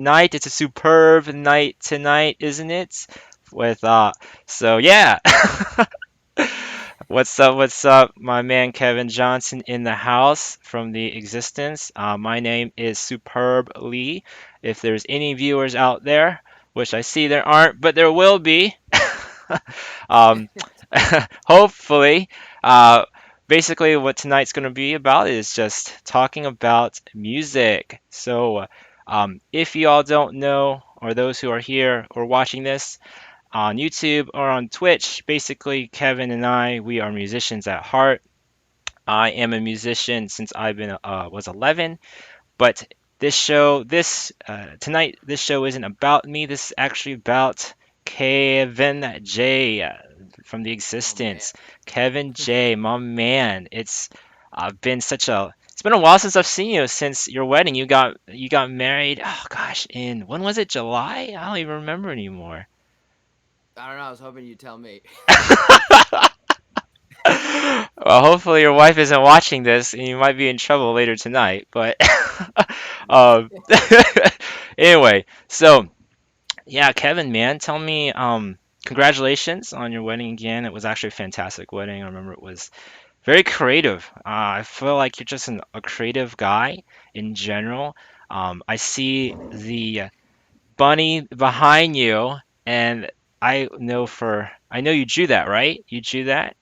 night. It's a superb night tonight, isn't it? With so yeah. What's up? What's up? My man Kevin Johnson in the house from the Existence. My name is Superb Lee. If there's any viewers out there, which I see there aren't, but there will be, um, hopefully. Uh, Basically, what tonight's going to be about is just talking about music. So, if you all don't know, or those who are here or watching this, on YouTube or on Twitch. Basically, Kevin and I, we are musicians at heart. I am a musician since I've been was 11, but this tonight, this show isn't about me. This is actually about Kevin J from the Oh man. Existence. Kevin J, my man. It's been a while since I've seen you since your wedding. You got married. Oh gosh, in when was it? July? I don't even remember anymore. I don't know. I was hoping you'd tell me. Well, hopefully your wife isn't watching this, and you might be in trouble later tonight. But um, anyway, so yeah, Kevin, man, tell me, congratulations on your wedding again. It was actually a fantastic wedding. I remember it was very creative. I feel like you're just a creative guy in general. I see the bunny behind you, and I know you drew that, right? You drew that?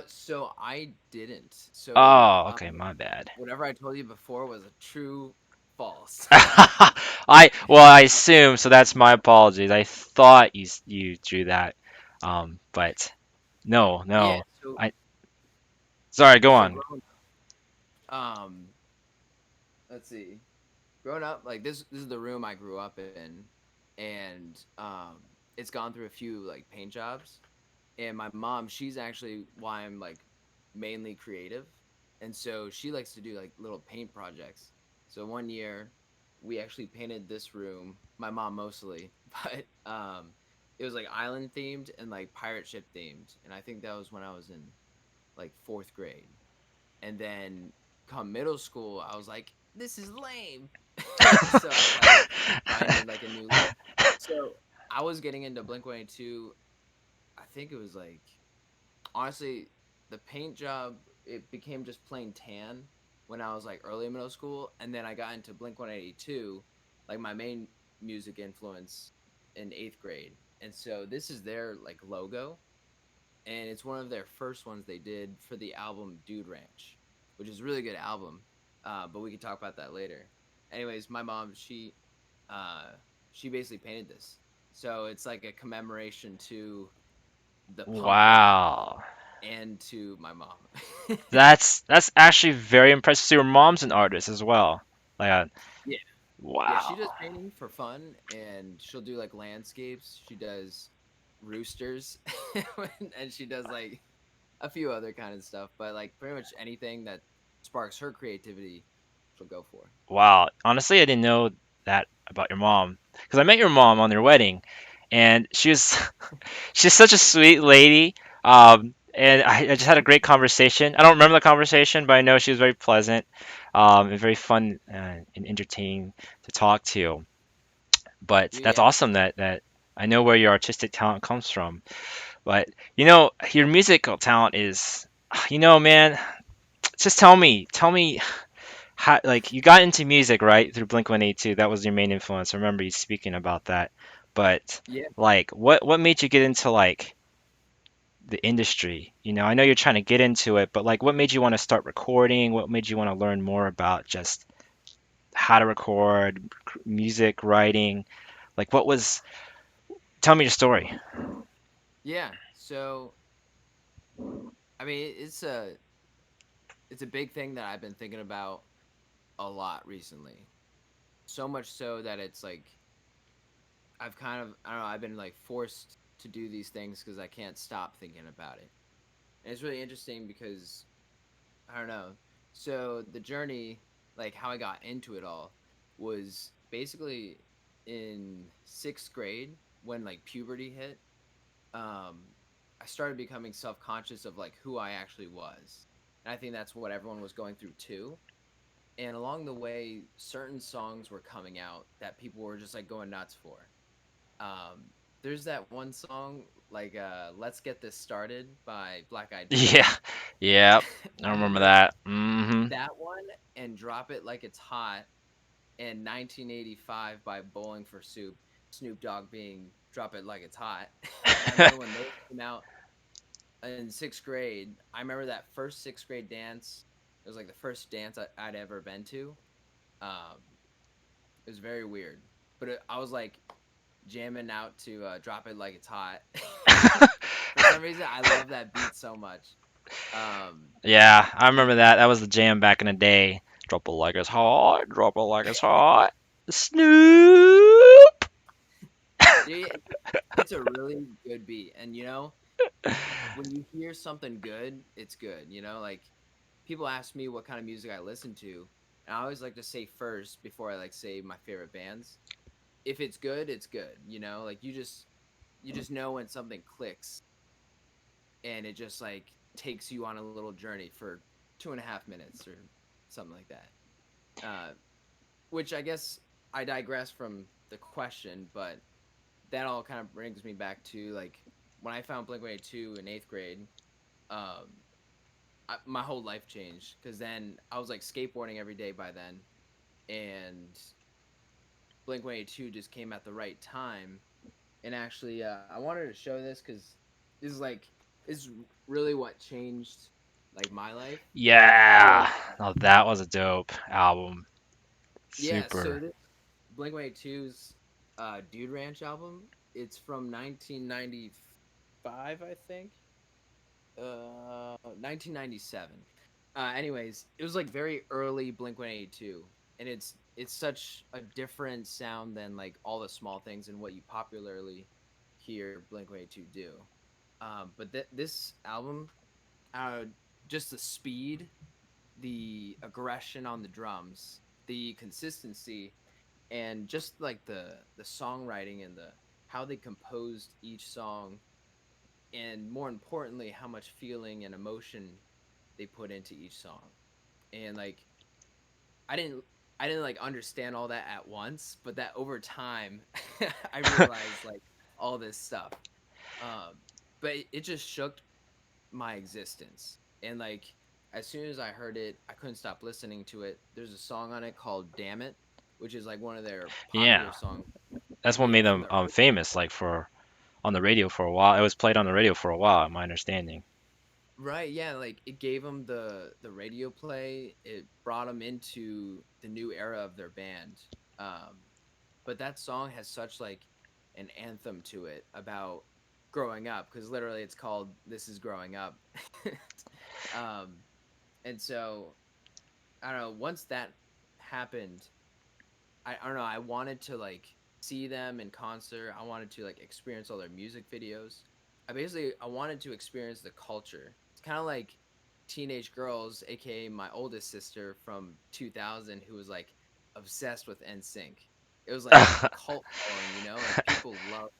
So I didn't. So, Oh, okay, my bad. whatever I told you before was a true false. I assume so. That's my apologies. I thought you drew that, but no, Yeah. no. I Sorry. Go So on. growing, um, let's see. Growing up, like this is the room I grew up in, and it's gone through a few like paint jobs. And my mom, she's actually why I'm like mainly creative, and so she likes to do like little paint projects. So one year, we actually painted this room. My mom mostly, but it was like island themed and like pirate ship themed, and I think that was when I was in like fourth grade. And then come middle school, I was like, this is lame. So I was like, I need like a new look. So I was getting into Blink 182. I think it was like honestly, the paint job it became just plain tan when I was like early middle school, and then I got into Blink 182, like my main music influence in eighth grade, and so this is their like logo, and it's one of their first ones they did for the album Dude Ranch, which is a really good album, but we can talk about that later. Anyways, my mom uh, she basically painted this, so it's like a commemoration to the punk rock Wow. and to my mom. That's actually very impressive. So your mom's an artist as well. Like, Yeah. Yeah, she wow. does painting for fun and she'll do like landscapes. She does roosters and she does like a few other kind of stuff, but like pretty much anything that sparks her creativity, she'll go for. Wow. Honestly, I didn't know that about your mom because I met your mom on your wedding, and she's such a sweet lady. And I just had a great conversation. I don't remember the conversation, but I know she was very pleasant, and very fun and entertaining to talk to. But that's Yeah. awesome that I know where your artistic talent comes from. But your musical talent is, man. Just tell me how, like, you got into music, right, through Blink 182. That was your main influence. I remember you speaking about that. But Yeah. like, what made you get into like the industry? I know you're trying to get into it, but like, what made you want to start recording? What made you want to learn more about just how to record, music writing? Like, tell me your story. Yeah. So, I mean, it's a big thing that I've been thinking about a lot recently. So much so that it's like I've kind of I don't know, I've been like forced to do these things cuz I can't stop thinking about it. And it's really interesting because I don't know. So the journey, like how I got into it all, was basically in sixth grade when like puberty hit. Um, I started becoming self conscious of like who I actually was, and I think that's what everyone was going through too. and along the way, certain songs were coming out that people were just like going nuts for. Um, there's that one song like "Let's Get This Started" by Black Eyed Yeah, Peas. yeah, I I remember remember that. Hmm. that one and "Drop It Like It's Hot" and 1985 by Bowling for Soup. Snoop Dogg being "Drop It Like It's Hot." I remember when those came out in sixth grade. I remember that first sixth grade dance. It was like the first dance I'd ever been to. It was very weird, but I was like jamming out to "Drop It Like It's Hot." For some reason, I love that beat so much. Um, Yeah, I and remember that. That was the jam back in the day. Drop it like it's hot. Drop it like it's hot. Snoop. yeah, it's a really good beat, and when you hear something good, it's good. Like people ask me what kind of music I listen to, and I always like to say first before I like say my favorite bands. If it's good, it's good. Like you just know when something clicks, and it just like takes you on a little journey for 2.5 minutes or something like that. Which I guess I digress from the question, but that all kind of brings me back to like when I found Blink 182 in eighth grade. Um, my whole life changed because then I was like skateboarding every day by then, and Blink 182 just came at the right time. And actually, I wanted to show this because this is like this is really what changed like my life was Yeah. Oh, that was a dope album. yeah. So Super. this Blink 182's Dude Ranch album. It's from 1995, I think. 1997. Anyways, it was like very early Blink 182, and it's such a different sound than like all the small things and what you popularly hear Blink 182 do. But this album, uh, just the speed, the aggression on the drums, the consistency, and just like the songwriting and the how they composed each song, and more importantly how much feeling and emotion they put into each song. And like i didn't I didn't like understand all that at once, but that over time I realized like all this stuff. um but it just shook my existence. And like as soon as I heard it, I couldn't stop listening to it. There's a song on it called "Damn It," which is like one of their popular Yeah. songs. That's what Yeah, made from them the famous, like for on the radio for a while. It was played on the radio for a while, my understanding. Right, yeah, like it gave them the radio play. It brought them into the new era of their band. Um, but that song has such like an anthem to it about growing up, because literally it's called "This Is Growing Up." um, and so I don't know. Once that happened, I don't know. I wanted to like see them in concert. I wanted to like experience all their music videos. I wanted to experience the culture. It's kind of like teenage girls, aka my oldest sister from 2000, who was like obsessed with NSYNC. It was like a cult following, like people love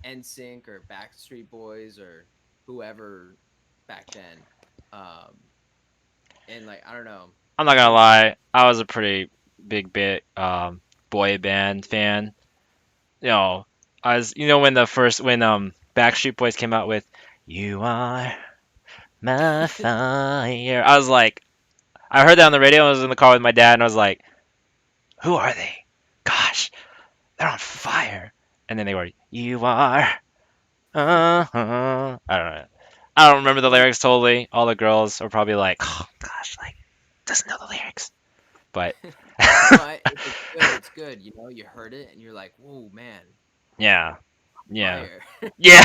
NSYNC or Backstreet Boys or whoever back then. Um, and like I don't know, I'm not gonna it lie, I was a pretty big boy band fan. You know, I was when the first when Backstreet Boys came out with "You Are My Fire," I was like, I heard that on the radio. I was in the car with my dad, and I was like, "Who are they? Gosh, they're on fire!" And then they were, "You are." I don't know. I don't remember the well, lyrics totally. All the girls are probably like, "Oh gosh, like doesn't know the lyrics." But no, if it's good, it's good. You heard it and you're like, "Whoa, man, yeah, yeah, fire!" yeah,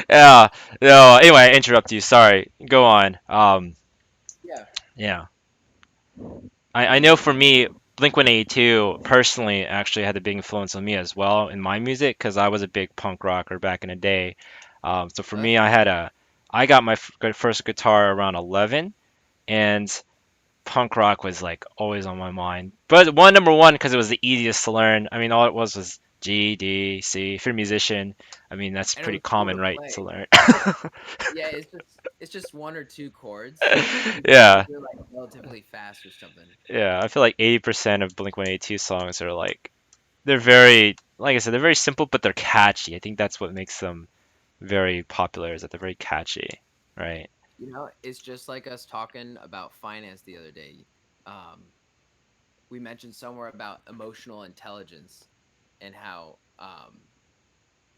yeah. No, anyway, I interrupt you. Sorry. Go on. Yeah. Yeah. I know for me, Blink 182 personally actually had a big influence on me as well in my music because I was a big punk rocker back in the day. So for Oh, that's me, cool. I got my first guitar around 11, and punk rock was like always on my mind. But number one because it was the easiest to learn. I mean, all it was G, D, C. If you're a musician, I mean that's and it pretty was cool common, to right, to play. learn. Yeah, it's just one or two chords, even if Yeah, you're like relatively fast or something. yeah. I feel like 80% of Blink-182 songs are like they're very, like I said, they're very simple, but they're catchy. I think that's what makes them very popular, is that they're very catchy, right? You know, it's just like us talking about finance the other day. Um, we mentioned somewhere about emotional intelligence and how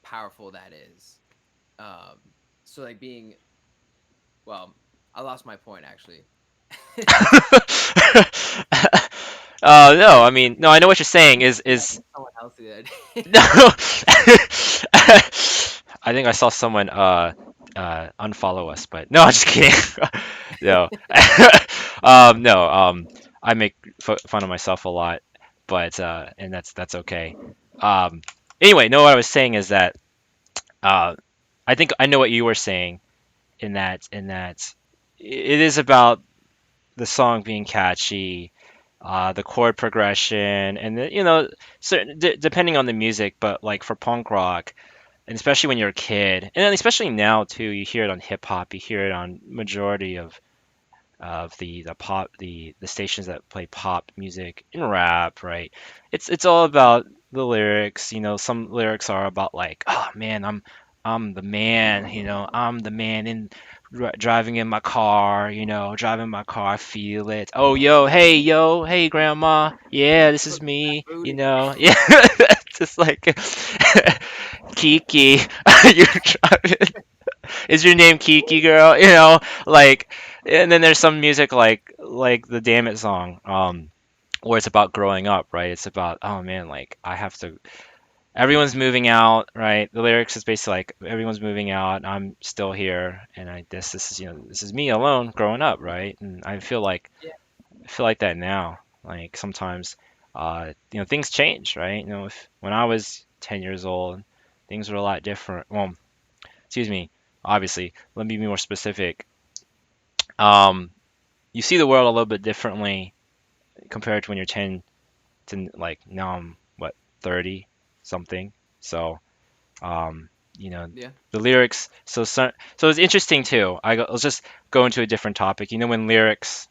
powerful that is. Um, so like being well, I lost my point actually. No, I mean, no, I know what you're saying. Is Someone else the other day. no. I think I saw someone unfollow us, but no, I'm just kidding. No, no. I make fun of myself a lot, but and that's okay. Um, anyway, no, what I was saying is that uh, I think I know what you were saying in that it is about the song being catchy, the chord progression, and certain depending on the music, but like for punk rock, and especially when you're a kid, and then especially now too, you hear it on hip hop, you hear it on majority of the pop the stations that play pop music and rap, right? It's all about the lyrics. Some lyrics are about like, oh man, I'm the man. I'm the man in driving in my car. Driving my car, I feel it. Oh yo, hey grandma, yeah, this is Flip that me. booty. Yeah, just like Kiki, you're driving. Is your name Kiki, girl? Like, and then there's some music like the Damn It song, where it's about growing up, right? It's about, oh man, like I have to. Everyone's moving out, right? The lyrics is basically like everyone's moving out. I'm still here, and this is this is me alone growing up, right? And Yeah, I feel like that now. Like sometimes, things change, right? If when I was 10 years old, things were a lot different. Well, excuse me, obviously, let me be more specific. Um, you see the world a little bit differently compared to when you're 10 to like now I'm what 30 something. So, um, you know, yeah, the lyrics. So it's interesting too. Let's just go into a different topic. When lyrics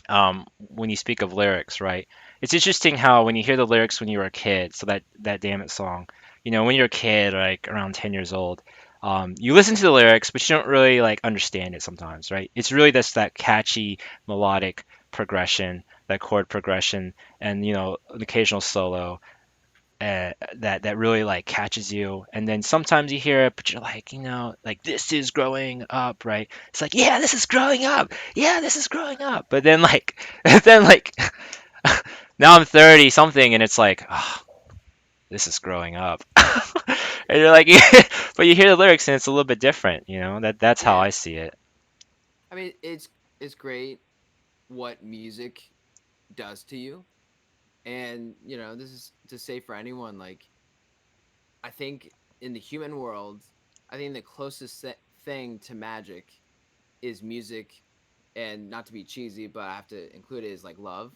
when you speak of lyrics, right? It's interesting how when you hear the lyrics when you were a kid, so that Damn It song, when you're a kid, like around 10 years old, you listen to the lyrics, but you don't really like understand it sometimes, right? It's really just that catchy melodic progression, that chord progression, and an occasional solo that really like catches you. And then sometimes you hear it, but you're like, like this is growing up, right? It's like, yeah, this is growing up. Yeah, this is growing up. But then like, then like, now I'm 30 something, and it's like, oh, this is growing up. And you're like, but you hear the lyrics and it's a little bit different. That's how yeah. I see it. I mean, it's great what music does to you, and this is to say for anyone like I think in the human world, I think the closest thing to magic is music, and not to be cheesy, but I have to include it is like love.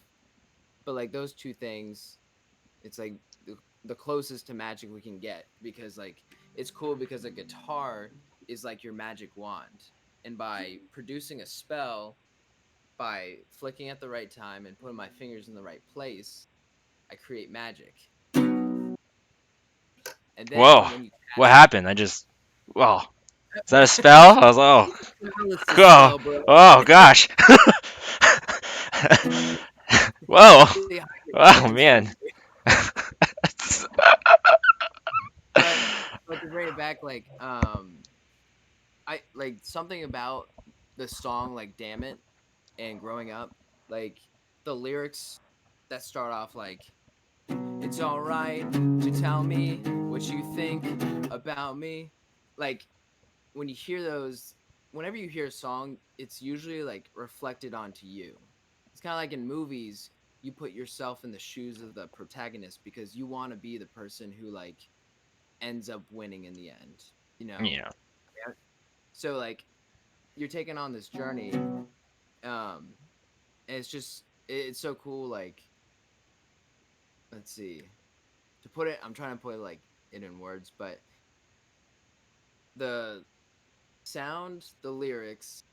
But like those two things, it's like the closest to magic we can get because like it's cool because a guitar is like your magic wand, and by producing a spell, by flicking at the right time and putting my fingers in the right place, I create magic. And Whoa, then when you what cast happened? Whoa, is that a spell? I was, oh, it's a oh, spell, bro. oh gosh. Whoa, Dehydrate my oh hamstring. man. But to bring it back, like I like something about the song like "Damn It" and growing up, like the lyrics that start off like "It's all right to tell me what you think about me," like when you hear those, whenever you hear a song, it's usually like reflected onto you. It's kind of like in movies, you put yourself in the shoes of the protagonist because you want to be the person who like ends up winning in the end, you know? Yeah. Yeah. So like you're taking on this journey, and it's just it's so cool like let's see to put it, I'm trying to put it like it in words, but the sound, the lyrics,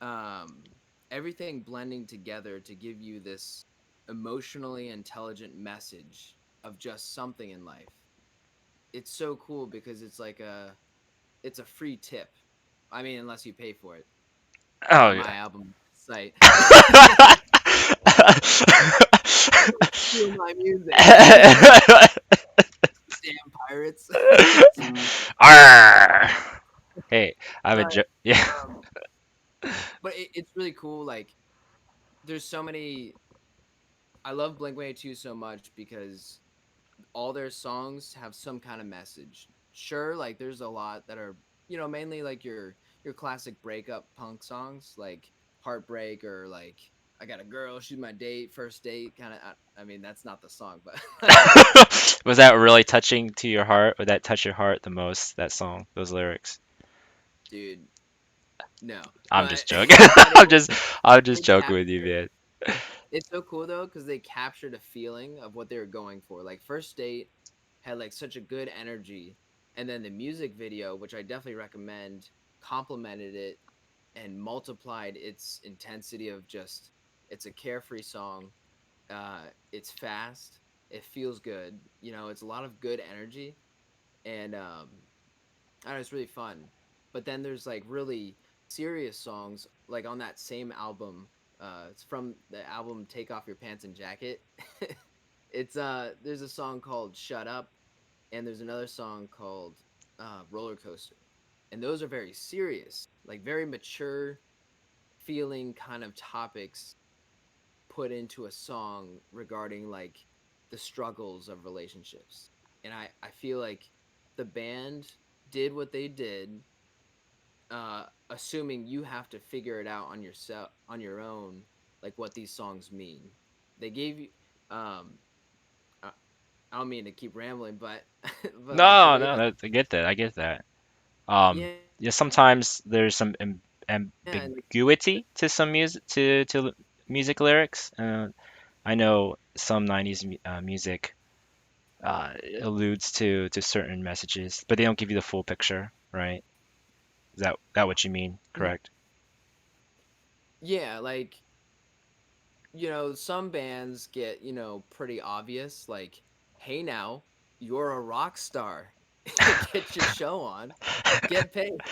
um, everything blending together to give you this emotionally intelligent message of just something in life. It's so cool because it's a free tip. I mean, unless you pay for it Oh on yeah. my album site. Steal my music. Damn pirates. Arr! Hey, I have a but joke. Yeah. um but it's really cool. Like there's so many. I love Blink 182 so much because all their songs have some kind of message. Sure, like there's a lot that are, mainly like your classic breakup punk songs like Heartbreak or like I got a girl, she's my date, first date kind of. I mean, that's not the song, but like, Was that really touching to your heart? Would that touch your heart the most, that song, those lyrics? dude, no. I'm But just joking. but I'm just it joking with you, captured. man. It's so cool though because they captured a feeling of what they were going for. Like first date had like such a good energy, and then the music video, which I definitely recommend, complemented it and multiplied its intensity of just. It's a carefree song. It's fast. It feels good. It's a lot of good energy, and I don't know, it's really fun. But then there's like really serious songs, like on that same album. It's from the album "Take Off Your Pants and Jacket." There's a song called "Shut Up," and there's another song called "Roller Coaster," and those are very serious, like very mature feeling kind of topics put into a song regarding like the struggles of relationships. And I feel like the band did what they did, assuming you have to figure it out on yourself on your own, like what these songs mean. They gave you um I, I don't mean to keep rambling, but but like the No, way no, that I get that. I get that. yeah, Yeah, sometimes there's some and like, ambiguity to some music lyrics. I know some 90s music alludes to certain messages, but they don't give you the full picture, right? Is that what you mean? Correct? yeah, like some bands get, pretty obvious, like, hey now, you're a rock star. Get your show on. Get paid.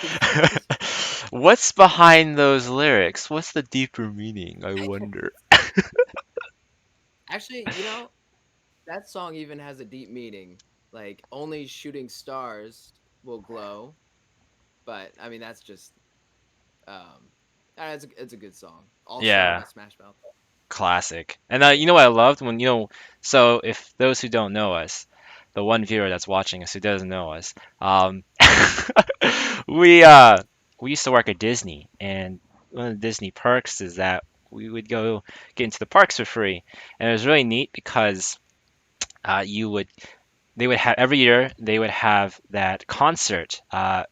What's behind those lyrics? What's the deeper meaning? I wonder. Actually, that song even has a deep meaning. Like, only shooting stars will glow. But I mean, that's just it's a good song. All Star by Yeah, Smash Mouth. classic. And you know what I loved when so if those who don't know us, the one viewer that's watching us who doesn't know us, we uh we used to work at Disney, and one of the Disney perks is that we would go get into the parks for free, and it was really neat because you would they would have every year they would have that concert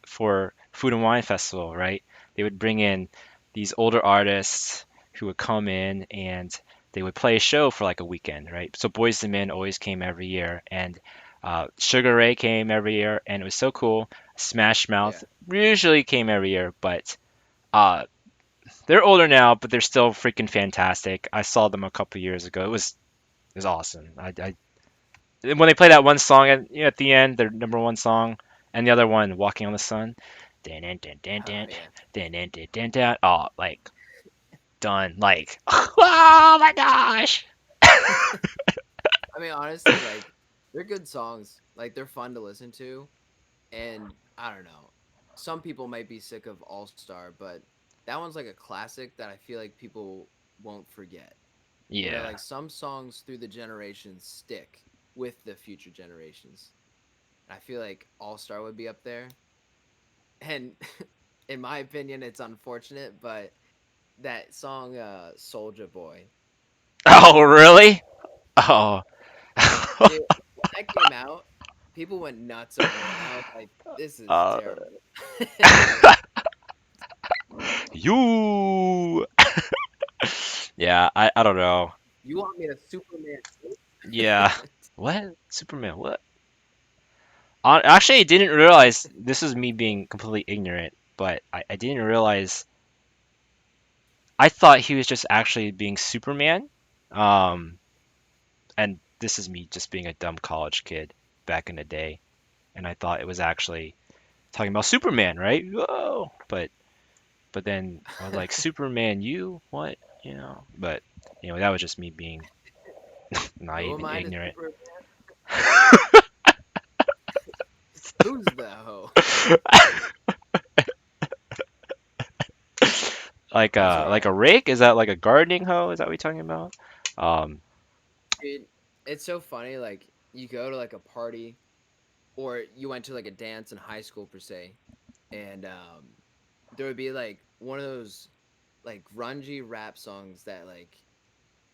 for Food and Wine Festival, right? They would bring in these older artists who would come in and they would play a show for like a weekend, right? So Boyz II Men always came every year, and Sugar Ray came every year, and it was so cool. Smash Yeah. Mouth usually came every year, but uh, they're older now, but they're still freaking fantastic. I saw them a couple years ago. It was awesome. When they play that one song at the end, their number one song, and the other one, "Walking on the Sun," dan dan dan dan Oh dan yeah. dan dan dan dan dan. Oh, like done. Like, oh my gosh. I mean, honestly, like they're good songs. Like they're fun to listen to, and I don't know. Some people might be sick of All Star, but that one's like a classic that I feel like people won't forget. Yeah. Like some songs through the generations stick with the future generations. I feel like All Star would be up there. And in my opinion, it's unfortunate, but that song Soulja Boy. Oh, really? Oh. Dude, when that came out, people went nuts over it. I was like, this is uh, terrible. you. Yeah, I don't know. You want me to Superman? Yeah. What? Superman? What? Actually, I didn't realize this is me being completely ignorant, but I didn't realize. I thought he was just actually being Superman. Um, and this is me just being a dumb college kid back in the day, and I thought it was actually talking about Superman, right? Whoa! But then I was like, Superman, you what? But that was just me being Who naive am and I to ignorant. super? Who's the hoe? That's Like a right, rake? Is that like a gardening hoe? Is that what you're talking about? Um, dude. It's so funny. Like you go to like a party, or you went to like a dance in high school per se, and there would be like one of those like grungy rap songs that like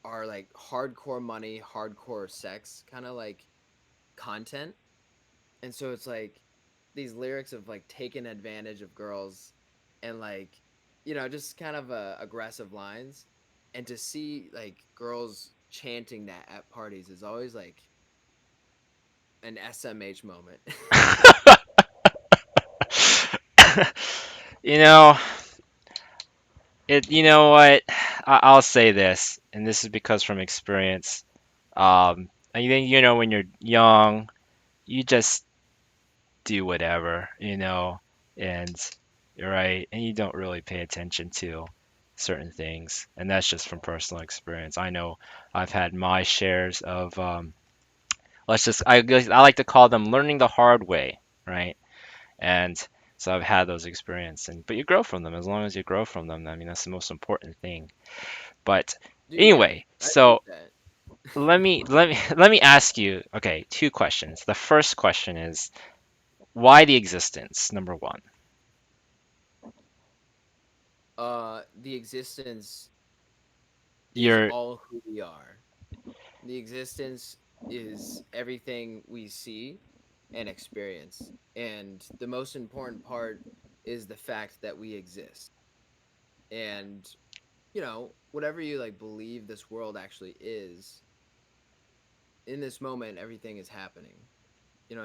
are like hardcore money, hardcore sex kind of like content. And so it's like these lyrics of like taking advantage of girls and like just kind of aggressive lines, and to see like girls chanting that at parties is always like an SMH moment. you know, You know what? I'll say this, and this is because from experience. And then when you're young, you just do whatever, and you're right, and you don't really pay attention to certain things, and that's just from personal experience. I know I've had my shares of I like to call them learning the hard way, right? And so I've had those experiences, but you grow from them. As long as you grow from them, I mean that's the most important thing. But Dude, yeah, anyway, I agree so with that. let me ask you, okay, two questions. The first question is why the existence, number one. The existence is You're all who we are. The existence is everything we see and experience. And the most important part is the fact that we exist. And, whatever you like believe this world actually is, in this moment, everything is happening.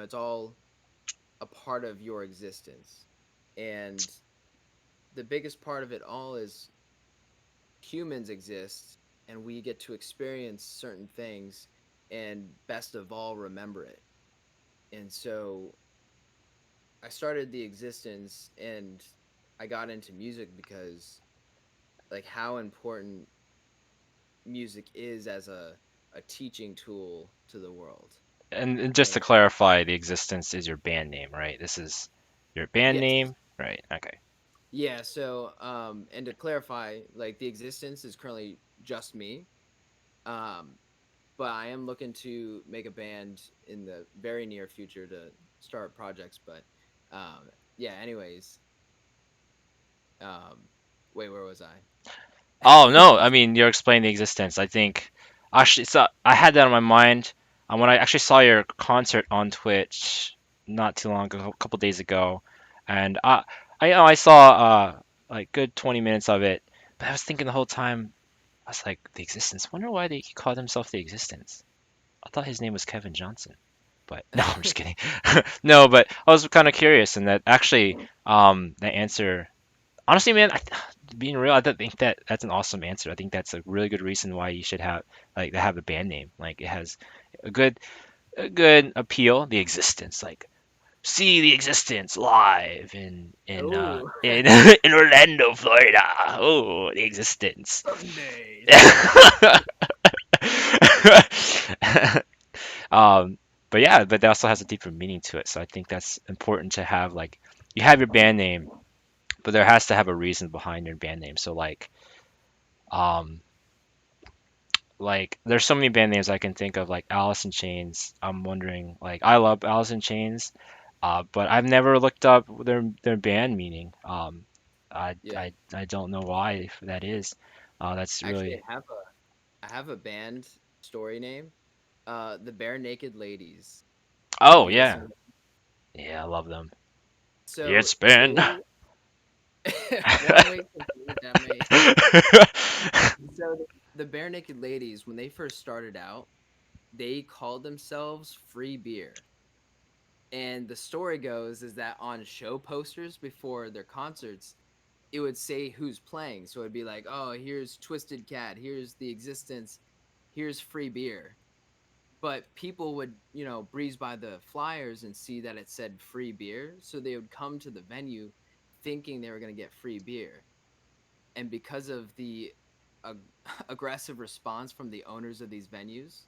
It's all a part of your existence. And the biggest part of it all is humans exist and we get to experience certain things and best of all remember it. And so I started the existence and I got into music because like how important music is as a teaching tool to the world. and just to And clarify, the existence is your band name, right? This is your band yes. name, right? Okay. Yeah, so and to clarify, like the existence is currently just me. Um but I am looking to make a band in the very near future to start projects, but yeah, anyways, um wait, where was Oh I? no, I mean you're explaining the existence. I think actually, so I had that on my mind when I actually saw your concert on Twitch not too long ago, a couple days ago, and I saw like good 20 minutes of it, but I was thinking the whole time. I was like, the existence. Wonder why he called himself the existence. I thought his name was Kevin Johnson. But no, I'm just kidding. No, but I was kind of curious, and that actually, the answer. Honestly, man, being real, I don't think that's an awesome answer. I think that's a really good reason why you should have a band name. Like it has a good appeal. The existence, like see the existence live Oh, in Orlando, Florida. Oh, the existence. someday. um, but yeah, but that also has a deeper meaning to it. So I think that's important to have. Like you have your band name, but there has to have a reason behind your band name. So um, like there's so many band names I can think of, like Alice in Chains. I'm wondering, like I love Alice in Chains, but I've never looked up their band meaning. Yeah, I don't know why that is. That's actually, really. I have a band story name, the Bare Naked Ladies. Oh Have you yeah, listened? yeah, I love them. So It's been. they one way complete that may. So the Bare Naked Ladies, when they first started out, they called themselves Free Beer. And the story goes is that on show posters before their concerts, it would say who's playing. So it'd be like, oh, here's Twisted Cat, here's The Existence, here's Free Beer. But people would, breeze by the flyers and see that it said free beer. So they would come to the venue thinking they were going to get free beer. And because of the ag- aggressive response from the owners of these venues,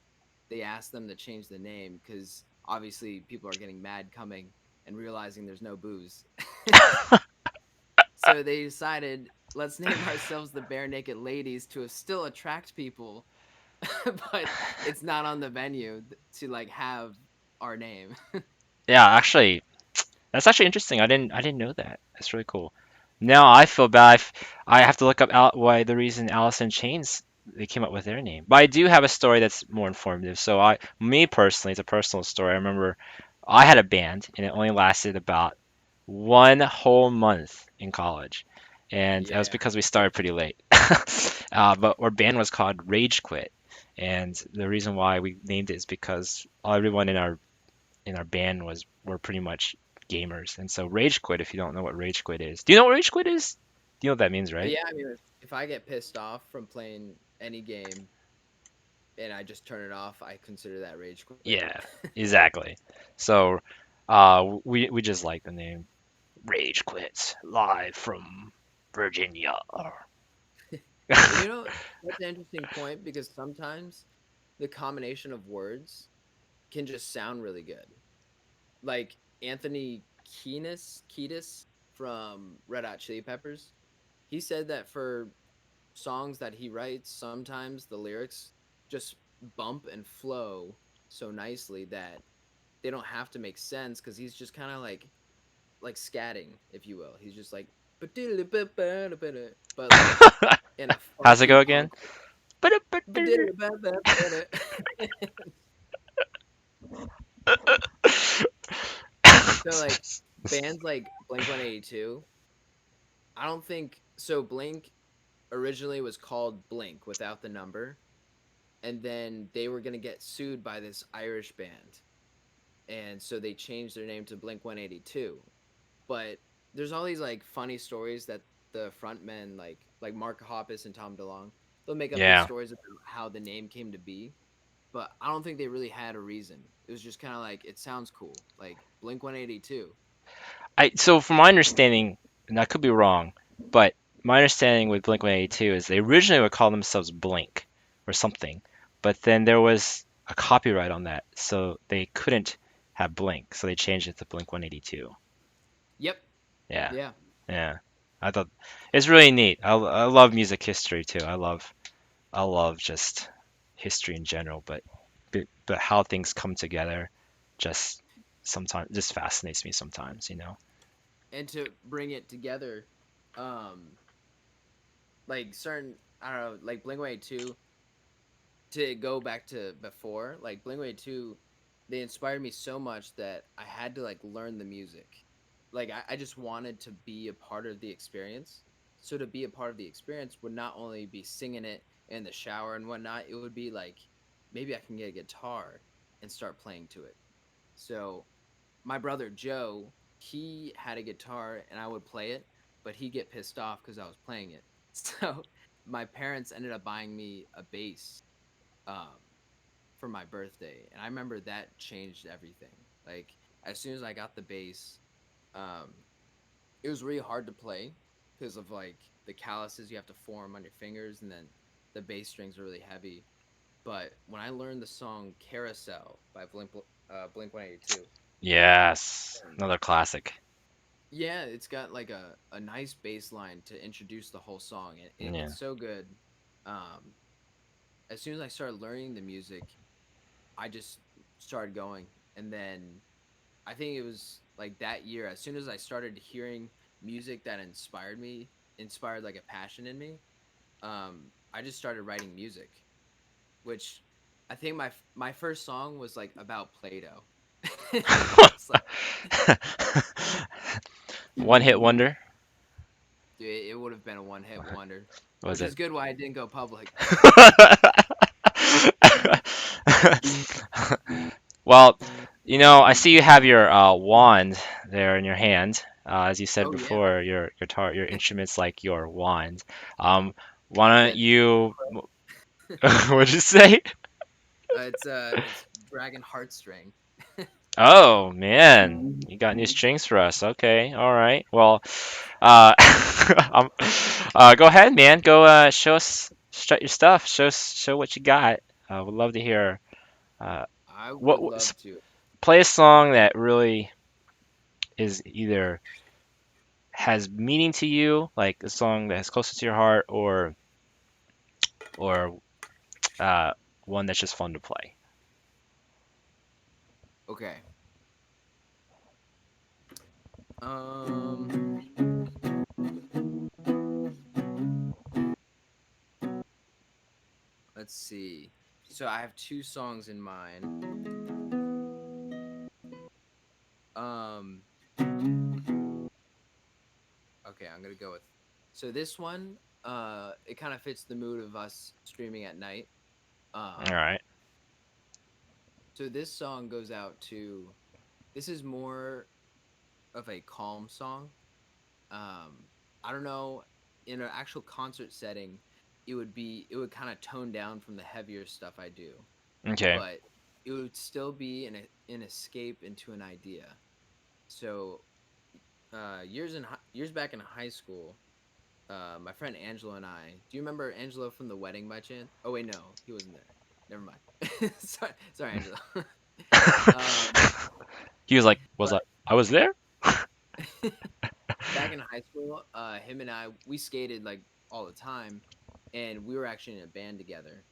they asked them to change the name because obviously people are getting mad coming and realizing there's no booze. So they decided, let's name ourselves the Bare Naked Ladies to still attract people, but it's not on the venue to like have our name. Yeah, actually, that's actually interesting. I didn't know that. That's really cool. Now I feel bad. I have to look up why the reason Alice in Chains they came up with their name. But I do have a story that's more informative. So me personally, it's a personal story. I remember I had a band and it only lasted about 1 whole month in college, and that was Yeah. because we started pretty late. But our band was called Rage Quit, and the reason why we named it is because everyone in our band were pretty much gamers. And so Rage Quit, if you don't know what Rage Quit is, do you know what Rage Quit is? Do you know what that means, right? Yeah, I mean, if I get pissed off from playing any game and I just turn it off, I consider that rage quit. Yeah, exactly. So we just like the name Rage Quit live from Virginia. And that's an interesting point because sometimes the combination of words can just sound really good. Like Anthony Kiedis from Red Hot Chili Peppers, he said that for songs that he writes, sometimes the lyrics just bump and flow so nicely that they don't have to make sense because he's just kind of like scatting, if you will. He's just like but like in a How's it funky go again? punk so like bands like Blink 182, I don't think so. Blink originally was called Blink without the number, and then they were gonna get sued by this Irish band, and so they changed their name to Blink 182. But there's all these like funny stories that the frontmen like Mark Hoppus and Tom DeLonge, they'll make up these Yeah. stories about how the name came to be, but I don't think they really had a reason. It was just kind of like it sounds cool, like Blink 182. So from my understanding, and I could be wrong, but my understanding with Blink-182 is they originally would call themselves Blink or something, but then there was a copyright on that, so they couldn't have Blink, so they changed it to Blink-182. Yep. Yeah, Yeah. yeah. I thought it's really neat. I love music history too. I love just history in general, but how things come together just sometimes just fascinates me sometimes. And to bring it together, um, like certain I don't know, like Blink 182 to go back to before, like Blink 182, they inspired me so much that I had to like learn the music. Like I just wanted to be a part of the experience. So to be a part of the experience would not only be singing it in the shower and whatnot, it would be like maybe I can get a guitar and start playing to it. So my brother Joe, he had a guitar and I would play it, but he'd get pissed off because I was playing it. So my parents ended up buying me a bass um, for my birthday, and I remember that changed everything. Like as soon as I got the bass, um, it was really hard to play because of like the calluses you have to form on your fingers, and then the bass strings are really heavy. But when I learned the song "Carousel" by Blink 182, Yes, another classic. yeah, it's got like a nice bass line to introduce the whole song. It's Yeah. so good. Um, as soon as I started learning the music, I just started going. And then I think it was like that year, as soon as I started hearing music that inspired me, inspired like a passion in me, I just started writing music, which I think my first song was like about Play-Doh. It's like, One hit wonder, dude, it would have been a one hit wonder, was which it? is good why I didn't go public. Well, I see you have your wand there in your hand. As you said Oh yeah, before, your guitar, your instrument's like your wand. Um, why don't that you? What'd you say? it's dragon heartstring. Oh man, you got new strings for us. Okay, all right. Well, go ahead, man. Go show us your stuff. Show what you got. Would love to hear. Uh, I what would love to. play a song that really is either has meaning to you, like a song that's closest to your heart, or uh, one that's just fun to play. Okay. Um, let's see. So I have two songs in mind. Um, okay, I'm gonna go with. So this one, it kind of fits the mood of us streaming at night. All Um, right. so this song goes out to. This is more of a calm song. Um, I don't know. In an actual concert setting, it would kind of tone down from the heavier stuff I do, Okay. but it would still be an escape into an idea. So years back in high school, my friend Angelo and I. Do you remember Angelo from the wedding by chance? Oh wait, no, he wasn't there. Never mind. Sorry, Angelo. um, He was like, I was there? but back in high school, him and I we skated like all the time, and we were actually in a band together,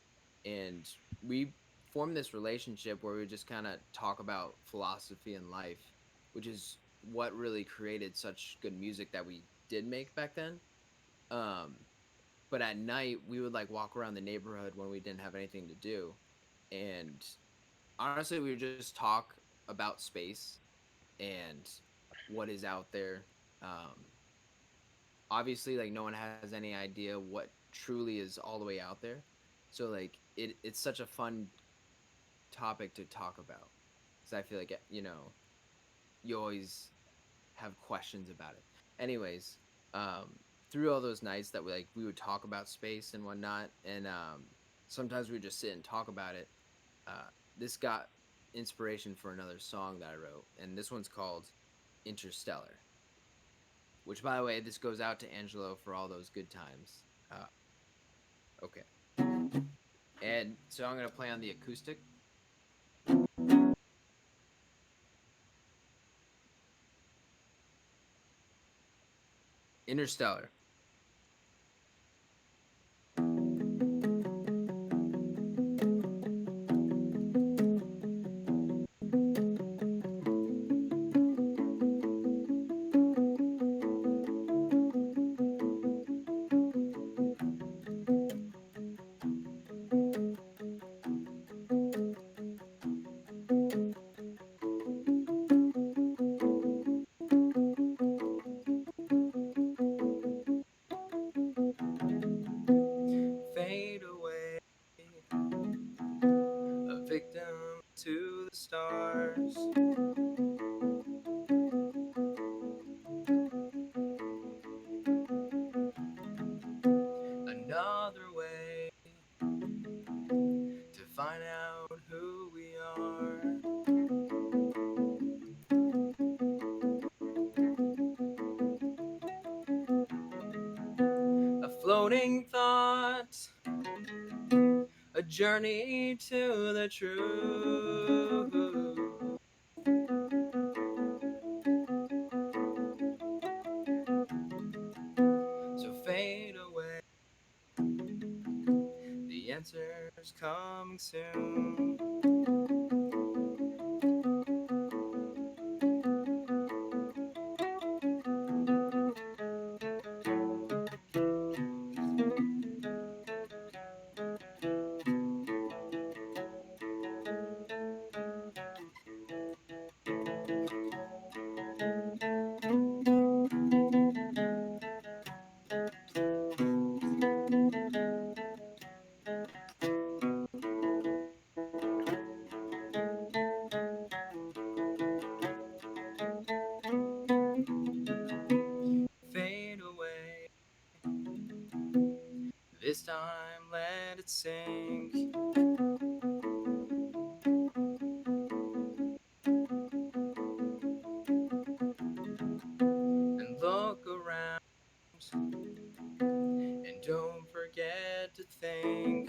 and we formed this relationship where we would just kind of talk about philosophy and life, which is what really created such good music that we did make back then. Um, but at night we would like walk around the neighborhood when we didn't have anything to do, and honestly we would just talk about space and what is out there. um, Obviously like no one has any idea what truly is all the way out there, so like it's such a fun topic to talk about because I feel like you always have questions about it. Anyways, through all those nights that we would talk about space and whatnot, and sometimes we would just sit and talk about it. This got inspiration for another song that I wrote, and this one's called Interstellar. Which, by the way, this goes out to Angelo for all those good times. Okay, and so I'm gonna play on the acoustic. Interstellar. Fade away, a victim to the stars. Another way to find out who we are. A floating thought, a journey to the truth. So fade away, the answer's coming soon. This time let it sink and look around and don't forget to think.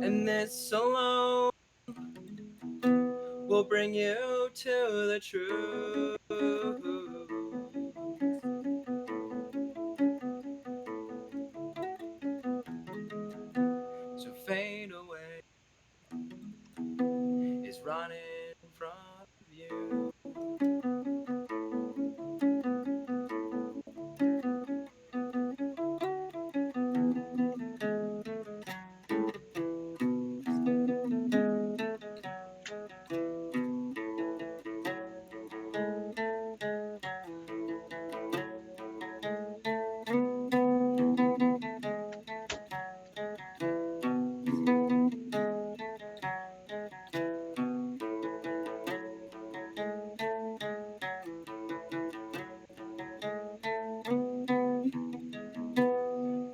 And this alone will bring you to the truth. So fade away is running in front of you.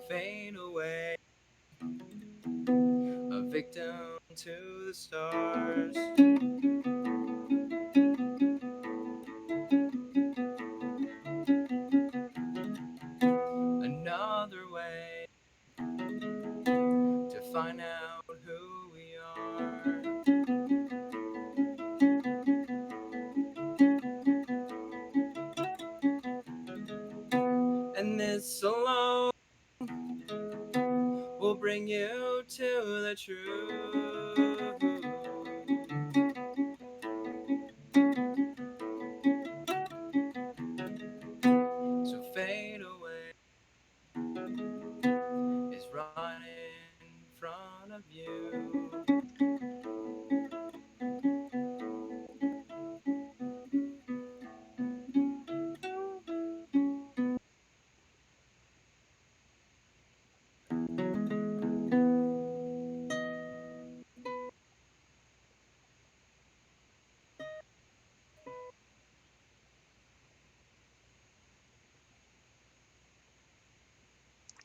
Fade away, a victim to the stars. Another way to find out who we are. And this alone will bring you to the truth. So fade away is running in front of you.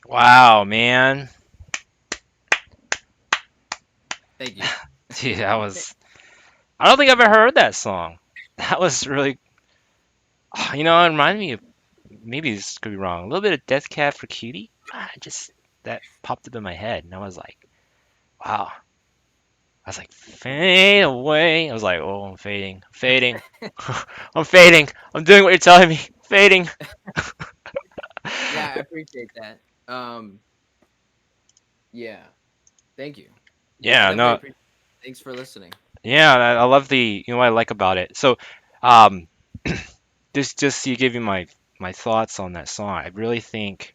Wow, man. Thank you. Dude, that was. I don't think I've ever heard that song. That was really. It reminded me of. Maybe this could be wrong. A little bit of Death Cab for Cutie. Just. That popped up in my head, and I was like, wow. I was like, fade away. I was like, oh, I'm fading. Fading. I'm fading. I'm doing what you're telling me. Fading. Yeah, I appreciate that. Yeah, thank you. I Yeah, definitely no, appreciate it. Thanks for listening. yeah, I love what I like about it. So, um, just to give you my thoughts on that song, I really think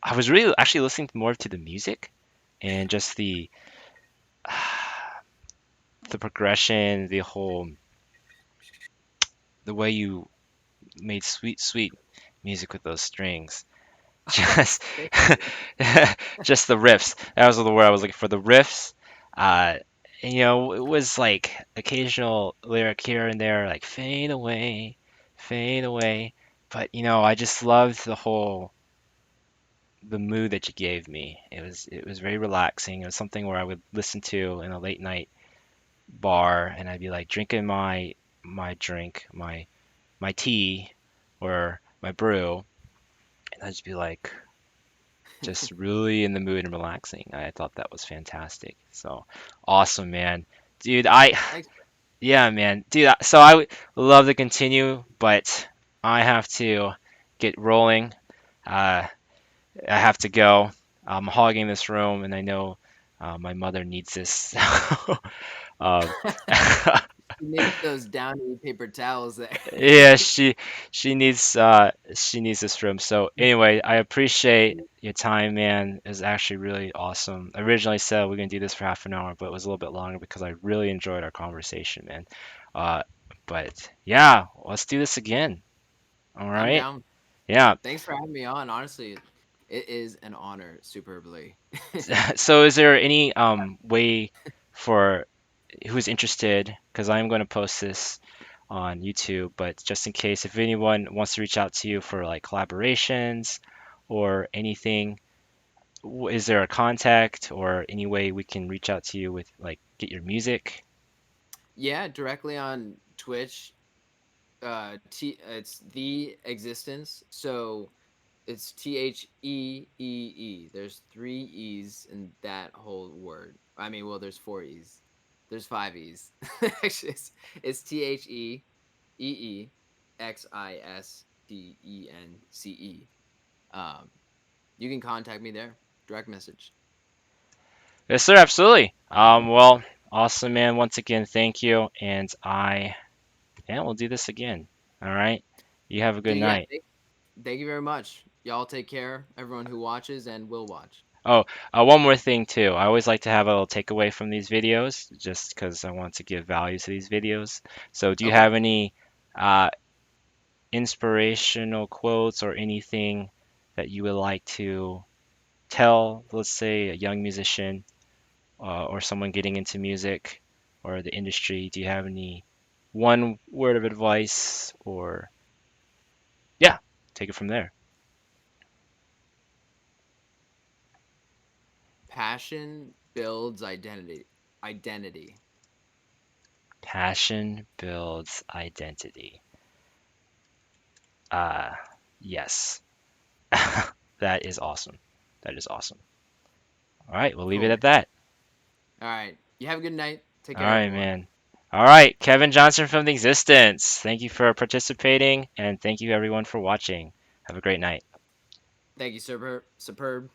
I was really actually listening more to the music and just the progression, the way you made sweet, sweet music with those strings. Oh, Just, thank you. just the riffs. That was the word I was looking for. The riffs. It was like occasional lyric here and there, like fade away. But I just loved the mood that you gave me. It was very relaxing. It was something where I would listen to in a late night bar, and I'd be like drinking my drink, my tea, or my brew, and I'd just be like just really in the mood and relaxing. I thought that was fantastic. So awesome, man. Dude, Thanks. yeah, man. Dude, so I would love to continue, but I have to get rolling. Uh, I have to go. I'm hogging this room, and I know my mother needs this. um, You need those downy paper towels there. yeah, she needs this room. So anyway, I appreciate your time, man. It was actually really awesome. I originally said we're gonna do this for half an hour, but it was a little bit longer because I really enjoyed our conversation, man. Uh, but yeah, let's do this again. All I'm right. down. Yeah. Thanks for having me on. Honestly, it is an honor, superbly. So is there any way for who's interested, because I'm going to post this on YouTube. But just in case, if anyone wants to reach out to you for like collaborations or anything, is there a contact or any way we can reach out to you with like get your music? Yeah, directly on Twitch. It's the existence. So it's THEEE. There's three E's in that whole word. I mean, well, there's four E's. There's five E's. Actually, it's THEEXISTENCE. Um, you can contact me there. Direct message. Yes, sir, absolutely. Well, awesome, man. Once again, thank you, and yeah, we'll do this again. All right. You have a good Yeah. night. Thank you very much. Y'all take care. Everyone who watches and will watch. Oh, one more thing too. I always like to have a little takeaway from these videos, just because I want to give value to these videos. So, do you Okay. have any uh, inspirational quotes or anything that you would like to tell, let's say, a young musician or someone getting into music or the industry? Do you have any one word of advice or, yeah, take it from there. Passion builds identity. Identity. Passion builds identity. Uh, yes. That is awesome. That is awesome. All right, we'll leave Cool, it man. at that. All right. You have a good night. Take All care, right, everyone. man. All right, Kevin Johnson from The Existence. Thank you for participating, and thank you everyone for watching. Have a great night. Thank you, superb. Superb.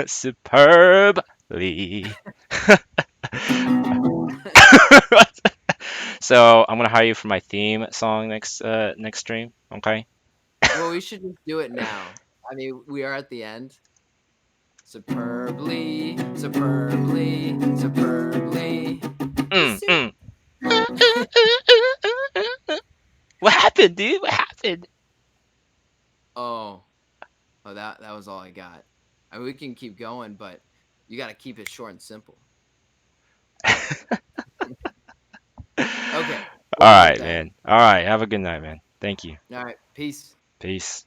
Superbly. So I'm gonna hire you for my theme song next stream. Okay. Well, we should just do it now. I mean, we are at the end. Superbly, superbly, superbly. Mm, mm. What happened, dude? What happened? Oh, oh, that was all I got. I mean, we can keep going, but you got to keep it short and simple. Okay, All we'll leave it at right, that. man. All right. Have a good night, man. Thank you. All right, peace. Peace.